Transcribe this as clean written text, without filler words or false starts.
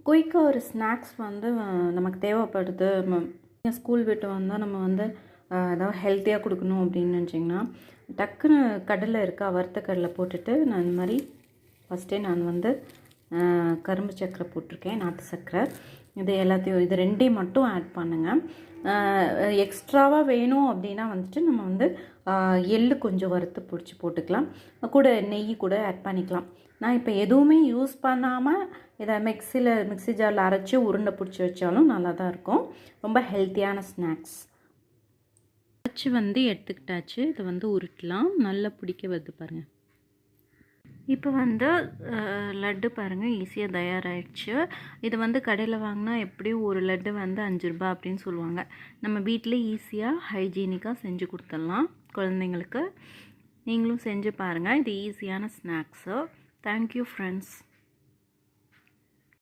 குயிக்காக ஒரு ஸ்நாக்ஸ் வந்து நமக்கு தேவைப்படுது. ஸ்கூல் விட்டு வந்தால் நம்ம வந்து ஏதாவது ஹெல்த்தியாக கொடுக்கணும் அப்படின்னு நினச்சிங்கன்னா, டக்குன்னு கடலை இருக்கா, வறுத்த கடலை போட்டுட்டு நான் இந்த மாதிரி ஃபஸ்ட்டே நான் வந்து கரும்பு சர்க்கரை போட்டிருக்கேன், நாட்டு சர்க்கரை. இது எல்லாத்தையும் இது ரெண்டையும் மட்டும் ஆட் பண்ணுங்கள். எக்ஸ்ட்ராவாக வேணும் அப்படின்னா வந்துட்டு நம்ம வந்து எள்ளு கொஞ்சம் வறுத்து பிடிச்சி போட்டுக்கலாம், கூட நெய் கூட ஆட் பண்ணிக்கலாம். நான் இப்போ எதுவுமே யூஸ் பண்ணாமல் இதை மிக்ஸி ஜாரில் அரைச்சி உருண்டை பிடிச்சி வச்சாலும் நல்லா தான் இருக்கும். ரொம்ப ஹெல்த்தியான ஸ்நாக்ஸ். அரைச்சி வந்து எடுத்துக்கிட்டாச்சு. இதை வந்து உருட்டலாம். நல்லா பிடிக்க வருது பாருங்கள். இப்போ வந்து லட்டு பாருங்கள் ஈஸியாக தயாராகிடுச்சு. இது வந்து கடையில் வாங்கினா எப்படியும் ஒரு லட்டு வந்து 5 ரூபா அப்படின்னு சொல்லுவாங்க. நம்ம வீட்டிலே ஈஸியாக ஹைஜீனிக்காக செஞ்சு கொடுத்துடலாம் குழந்தைங்களுக்கு. நீங்களும் செஞ்சு பாருங்கள். இது ஈஸியான ஸ்நாக்ஸு. Thank you friends.